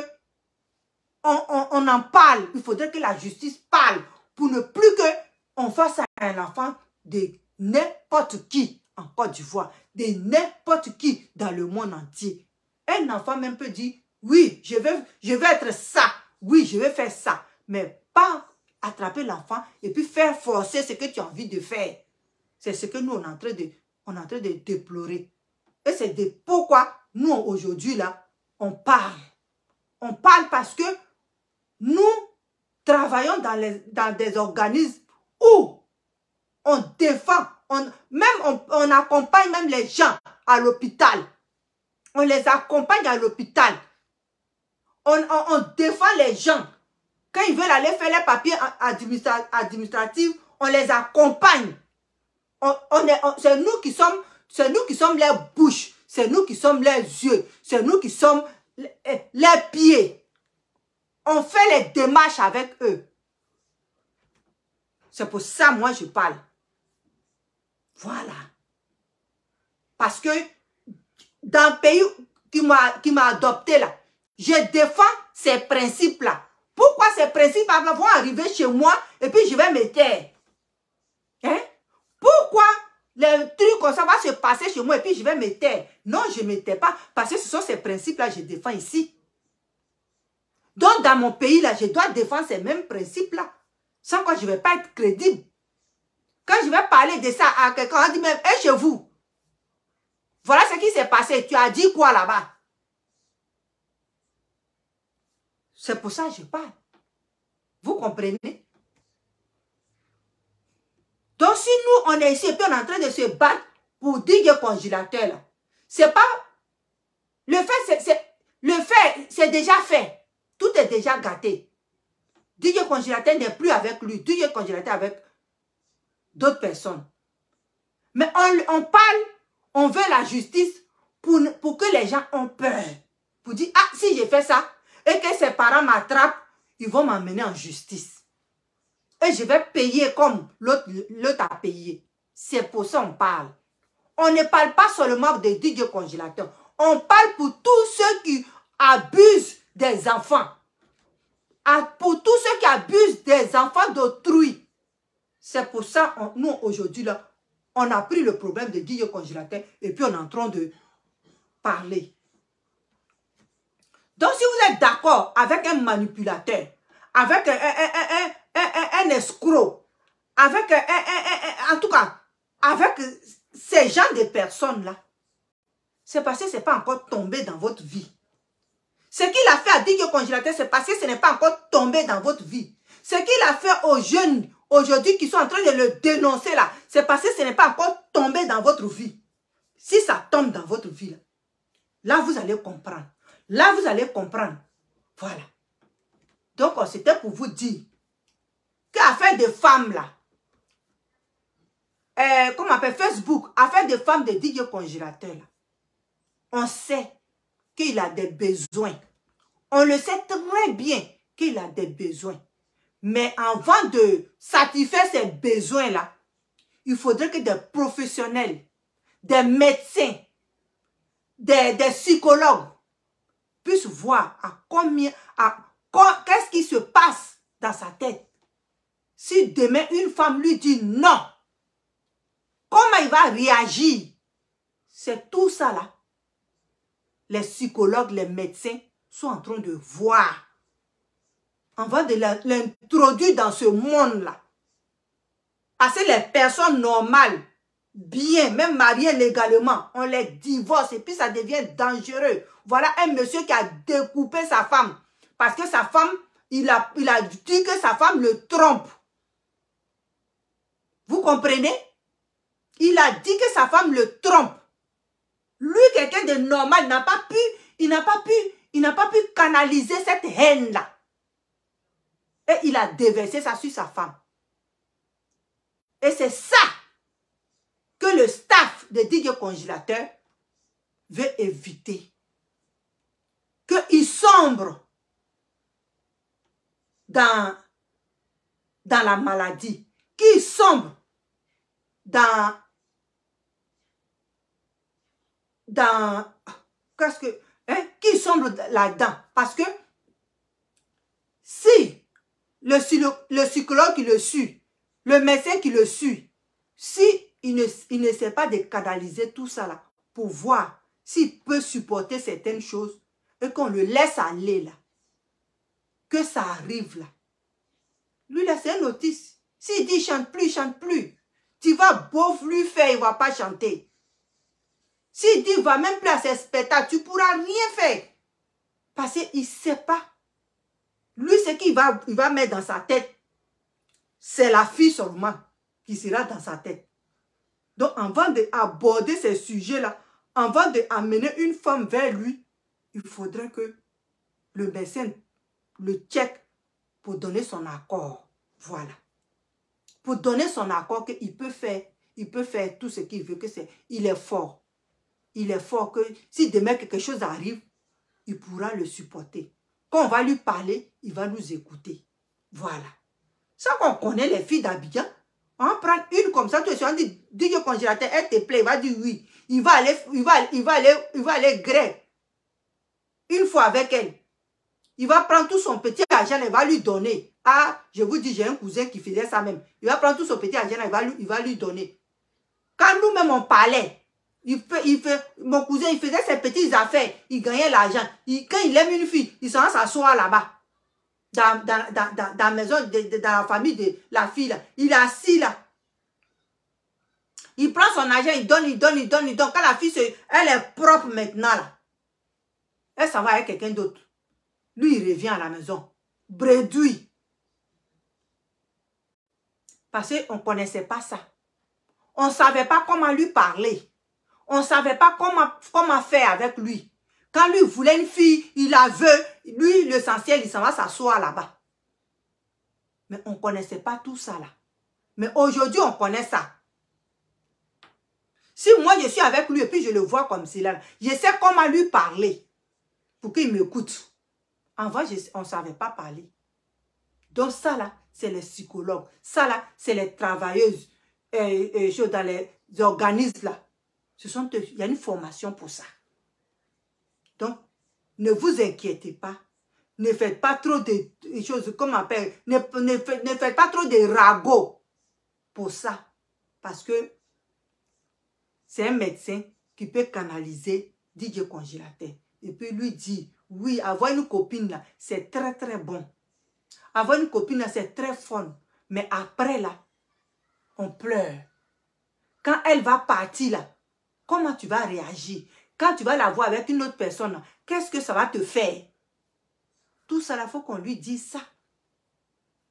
on en parle. Il faudrait que la justice parle pour ne plus qu'on fasse à un enfant de n'importe qui en Côte d'Ivoire, de n'importe qui dans le monde entier. Un enfant même peut dire, oui, je vais être ça. Oui, je vais faire ça. Mais pas attraper l'enfant et puis faire forcer ce que tu as envie de faire. C'est ce que nous, on est en train de déplorer. Et c'est de pourquoi nous, aujourd'hui, là, on parle. On parle parce que nous travaillons dans des organismes où on défend, on accompagne même les gens à l'hôpital. On les accompagne à l'hôpital. On défend les gens. Quand ils veulent aller faire les papiers administratifs, on les accompagne. C'est nous qui sommes les bouches, c'est nous qui sommes les yeux, c'est nous qui sommes les pieds. On fait les démarches avec eux. C'est pour ça, moi, je parle. Voilà. Parce que dans le pays qui m'a adopté là, je défends ces principes-là. Pourquoi ces principes-là vont arriver chez moi et puis je vais me taire? Hein? Pourquoi les trucs comme ça vont se passer chez moi et puis je vais me taire? Non, je ne me tais pas parce que ce sont ces principes-là que je défends ici. Donc, dans mon pays, là, je dois défendre ces mêmes principes-là. Sans quoi je ne vais pas être crédible. Quand je vais parler de ça à quelqu'un, on dit même, hé, chez vous, voilà ce qui s'est passé. Tu as dit quoi là-bas? C'est pour ça que je parle. Vous comprenez? Donc, si nous, on est ici et puis on est en train de se battre pour dire congélateur, là, c'est pas... Le fait, c'est déjà fait. Tout est déjà gâté. DJ congélateur n'est plus avec lui. DJ congélateur avec d'autres personnes. Mais on parle, on veut la justice pour que les gens ont peur. Pour dire, ah, si j'ai fait ça, et que ses parents m'attrapent, ils vont m'emmener en justice. Et je vais payer comme l'autre a payé. C'est pour ça qu'on parle. On ne parle pas seulement de DJ congélateur. On parle pour tous ceux qui abusent des enfants. Pour tous ceux qui abusent des enfants d'autrui. C'est pour ça, nous, aujourd'hui, là, on a pris le problème de DJ congélateur et puis on est en train de parler. Donc, si vous êtes d'accord avec un manipulateur, avec un escroc, avec en tout cas, avec ces gens de personnes-là, c'est parce que ce n'est pas encore tombé dans votre vie. Ce qu'il a fait à DJ congélateur, c'est parce que ce n'est pas encore tombé dans votre vie. Ce qu'il a fait aux jeunes aujourd'hui qui sont en train de le dénoncer là, c'est parce que ce n'est pas encore tombé dans votre vie. Si ça tombe dans votre vie, là vous allez comprendre. Là vous allez comprendre. Voilà. Donc c'était pour vous dire qu'affaire de femmes là, comment on appelle Facebook, affaire de femmes de DJ congélateur là, on sait qu'il a des besoins. On le sait très bien qu'il a des besoins. Mais avant de satisfaire ces besoins-là, il faudrait que des professionnels, des médecins, des psychologues puissent voir qu'est-ce qui se passe dans sa tête. Si demain une femme lui dit non, comment il va réagir? C'est tout ça là. Les psychologues, les médecins sont en train de voir. Avant de l'introduire dans ce monde-là. Parce que les personnes normales, bien, même mariées légalement, on les divorce et puis ça devient dangereux. Voilà un monsieur qui a découpé sa femme. Parce que sa femme, il a dit que sa femme le trompe. Vous comprenez? Il a dit que sa femme le trompe. Lui, quelqu'un de normal, il n'a pas pu canaliser cette haine-là. Et il a déversé ça sur sa femme. Et c'est ça que le staff de DJ congélateur veut éviter. Qu'il sombre dans la maladie. Qu'il sombre qu'il sombre là-dedans. Parce que si le psychologue qui le suit, le médecin qui le suit, si il ne sait pas de canaliser tout ça là, pour voir s'il peut supporter certaines choses, et qu'on le laisse aller là, que ça arrive là. Lui là, c'est un autiste. S'il dit chante plus, chante plus. Tu vas beau lui faire, il ne va pas chanter. S'il dit va même plus à ses spectacles, tu ne pourras rien faire. Parce qu'il ne sait pas. Lui, ce qu'il va mettre dans sa tête, c'est la fille seulement. qui sera dans sa tête. Donc, avant d'aborder ces sujets-là, avant d'amener une femme vers lui, il faudrait que le médecin le check pour donner son accord. Voilà. Pour donner son accord qu'il peut faire tout ce qu'il veut, il est fort. Il est fort que si demain quelque chose arrive, il pourra le supporter. Quand on va lui parler, il va nous écouter. Voilà. Ça qu'on connaît les filles d'Abidjan, on prend une comme ça, on dit au congélateur, elle te plaît, il va dire oui. Il va aller gré. Une fois avec elle. Il va prendre tout son petit argent, il va lui donner. Ah, je vous dis, j'ai un cousin qui faisait ça même. Il va prendre tout son petit argent, il va lui donner. Quand nous-mêmes on parlait, mon cousin, il faisait ses petites affaires, il gagnait l'argent. Quand il aime une fille, il s'en va s'asseoir là-bas. Dans la maison, dans la famille de la fille, là. Il est assis là. Il prend son argent, il donne. Quand la fille, elle est propre maintenant là. Elle s'en va avec quelqu'un d'autre. Lui, il revient à la maison. Bredouille. Parce qu'on ne connaissait pas ça. On ne savait pas comment lui parler. On ne savait pas comment faire avec lui. Quand lui voulait une fille, il la veut. Lui, l'essentiel, il s'en va s'asseoir là-bas. Mais on ne connaissait pas tout ça là. Mais aujourd'hui, on connaît ça. Si moi, je suis avec lui et puis je le vois comme cela, je sais comment lui parler pour qu'il m'écoute. Avant, on ne savait pas parler. Donc ça là, c'est les psychologues. Ça là, c'est les travailleuses dans les organismes là. Il y a une formation pour ça. Donc, ne vous inquiétez pas. Ne faites pas trop de choses, comme on appelle, ne faites pas trop de ragots pour ça. Parce que c'est un médecin qui peut canaliser DJ Congélateur. Et puis lui dit, oui, avoir une copine là, c'est très très bon. Avoir une copine là, c'est très fun. Mais après là, on pleure. Quand elle va partir là, comment tu vas réagir? Quand tu vas la voir avec une autre personne, qu'est-ce que ça va te faire? Tout ça, il faut qu'on lui dise ça.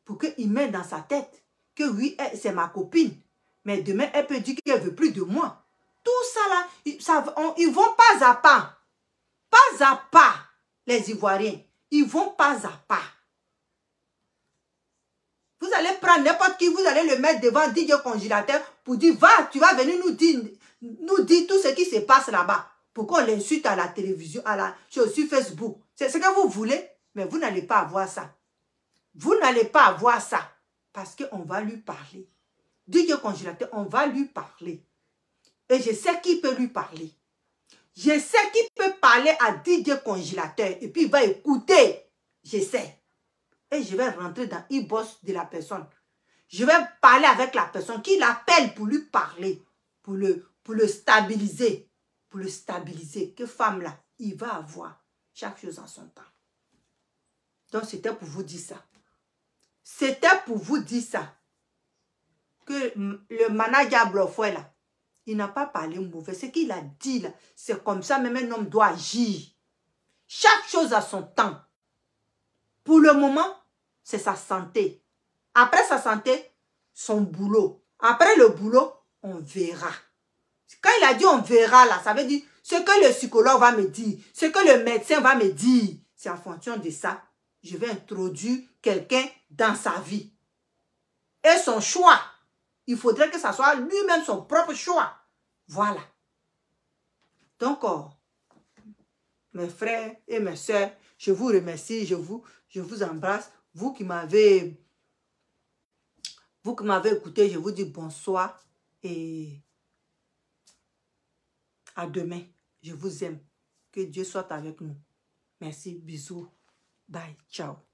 Pour qu'il mette dans sa tête que oui, c'est ma copine. Mais demain, elle peut dire qu'elle ne veut plus de moi. Tout ça là, ils vont pas à pas. Pas à pas, les Ivoiriens. Ils vont pas à pas. Vous allez prendre n'importe qui, vous allez le mettre devant DJ Congélateur pour dire, va, tu vas venir nous dire tout ce qui se passe là-bas. Pour qu'on l'insulte à la télévision, sur Facebook. C'est ce que vous voulez, mais vous n'allez pas avoir ça. Vous n'allez pas avoir ça. Parce qu'on va lui parler. DJ Congélateur, on va lui parler. Et je sais qui peut lui parler. Je sais qui peut parler à DJ Congélateur. Et puis il va écouter. Je sais. Et je vais rentrer dans e-boss de la personne. Je vais parler avec la personne qui l'appelle pour lui parler. Pour le stabiliser. Pour le stabiliser. Que femme là, il va avoir chaque chose en son temps. Donc c'était pour vous dire ça. C'était pour vous dire ça. Que le manager Blofoué là, il n'a pas parlé mauvais. Ce qu'il a dit là, c'est comme ça même un homme doit agir. Chaque chose a son temps. Pour le moment, c'est sa santé. Après sa santé, son boulot. Après le boulot, on verra. Quand il a dit on verra là, ça veut dire ce que le psychologue va me dire, ce que le médecin va me dire. C'est en fonction de ça, je vais introduire quelqu'un dans sa vie. Et son choix, il faudrait que ça soit lui-même son propre choix. Voilà. Donc, mes frères et mes soeurs, je vous remercie, je vous embrasse. Vous qui m'avez écouté, je vous dis bonsoir et à demain. Je vous aime. Que Dieu soit avec nous. Merci, bisous. Bye, ciao.